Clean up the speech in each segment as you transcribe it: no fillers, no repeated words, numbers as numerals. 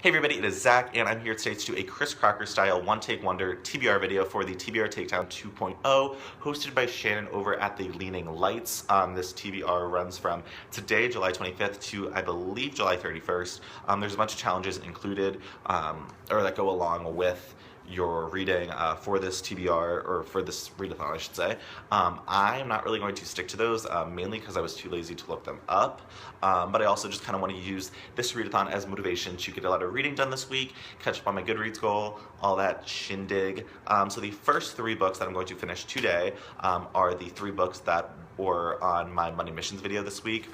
Hey everybody, it is Zach, and I'm here today to do a Chris Crocker style one-take wonder TBR video for the TBR Takedown 2.0, hosted by Shannon over at the Leaning Lights. This TBR runs from today, July 25th, to I believe July 31st. There's a bunch of challenges included, or that go along with your reading for this TBR, or for this readathon, I should say. I'm not really going to stick to those, mainly because I was too lazy to look them up, but I also just kind of want to use this readathon as motivation to get a lot of reading done this week, catch up on my Goodreads goal, all that shindig. So the first three books that I'm going to finish today are the three books that were on my Monday Missions video this week.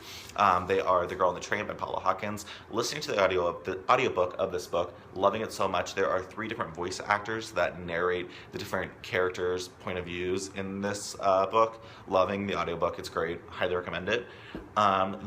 They are The Girl on the Train by Paula Hawkins. Listening to the audiobook of this book, loving it so much. There are three different voice actors that narrate the different characters' point of views in this book. Loving the audiobook, it's great, highly recommend it.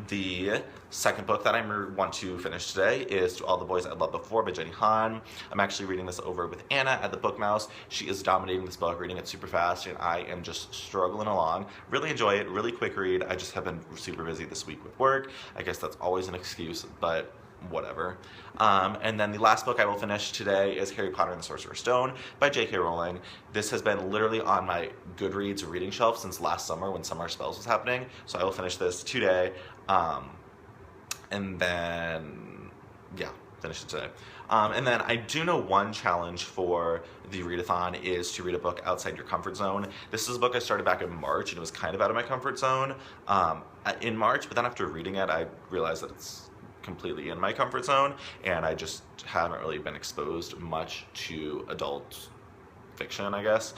The second book that I want to finish today is To All the Boys I Loved Before by Jenny Han. I'm actually reading this over with Anna at the Book Mouse. She is dominating this book, reading it super fast, and I am just struggling along. Really enjoy it, really quick read. I just have been super busy this week with work. I guess that's always an excuse, but whatever. And then the last book I will finish today is Harry Potter and the Sorcerer's Stone by J.K. Rowling. This has been literally on my Goodreads reading shelf since last summer when Summer Spells was happening, so I will finish this today. And then, yeah, finish it today. And then I do know one challenge for the readathon is to read a book outside your comfort zone. This is a book I started back in March, and it was kind of out of my comfort zone in March, but then after reading it, I realized that it's completely in my comfort zone, and I just haven't really been exposed much to adult fiction, I guess,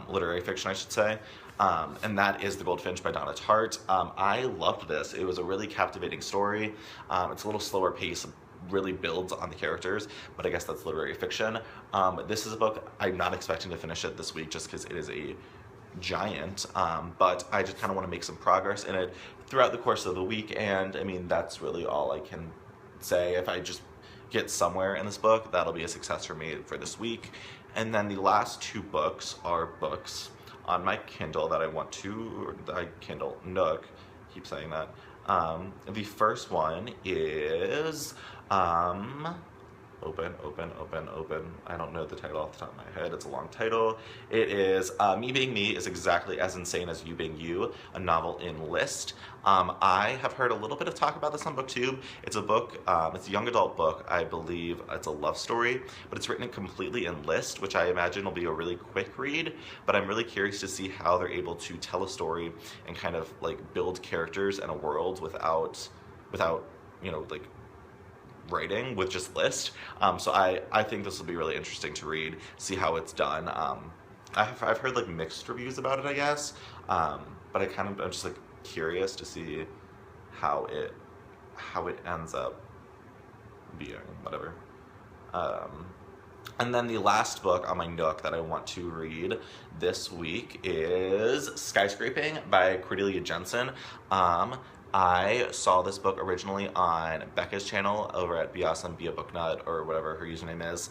literary fiction, I should say. And that is The Goldfinch by Donna Tartt. I loved this. It was a really captivating story. It's a little slower pace, really builds on the characters, but I guess that's literary fiction. This is a book I'm not expecting to finish it this week just because it is a giant, but I just kind of want to make some progress in it throughout the course of the week, and I mean, that's really all I can say. If I just get somewhere in this book, that'll be a success for me for this week. And then the last two books are books on my Kindle that I want to, Kindle Nook, keep saying that. The first one is, open. I don't know the title off the top of my head. It's a long title. It is Me Being Me is Exactly as Insane as You Being You, a novel in List. I have heard a little bit of talk about this on BookTube. It's a book, it's a young adult book, I believe. It's a love story, but it's written completely in List, which I imagine will be a really quick read, but I'm really curious to see how they're able to tell a story and kind of like build characters and a world without, you know, like writing with just List. So I think this will be really interesting to read, see how it's done. I've heard like mixed reviews about it, I guess, but I'm just like curious to see how it ends up being, whatever. And then the last book on my Nook that I want to read this week is Skyscraping by Cordelia Jensen. I saw this book originally on Becca's channel over at Be Awesome, Be a Book Nut, or whatever her username is.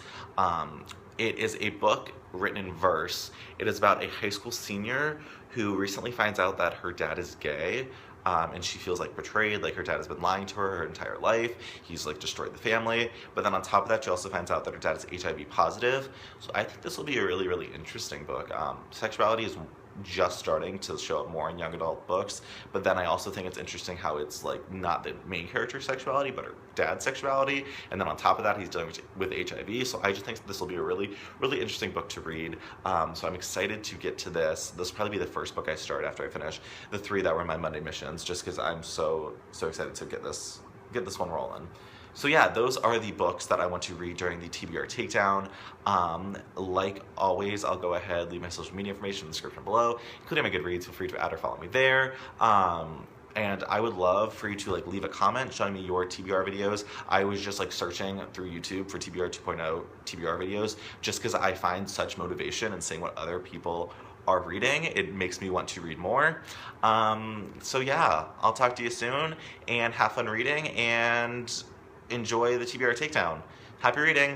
It is a book written in verse. It is about a high school senior who recently finds out that her dad is gay, and she feels like betrayed, like her dad has been lying to her entire life. He's like destroyed the family, but then on top of that, she also finds out that her dad is HIV positive. So I think this will be a really, really interesting book. Sexuality is just starting to show up more in young adult books, but then I also think it's interesting how it's like not the main character's sexuality but her dad's sexuality, and then on top of that he's dealing with HIV. So I just think this will be a really, really interesting book to read. So I'm excited to get to this. This will probably be the first book I start after I finish the three that were my Monday missions, just because I'm so excited to get this one rolling. So yeah, those are the books that I want to read during the TBR Takedown. Like always, I'll go ahead, leave my social media information in the description below, including my Goodreads. Feel free to add or follow me there. And I would love for you to like leave a comment showing me your TBR videos. I was just like searching through YouTube for TBR 2.0 TBR videos just because I find such motivation in seeing what other people are reading. It makes me want to read more. So yeah, I'll talk to you soon, and have fun reading, and enjoy the TBR Takedown. Happy reading!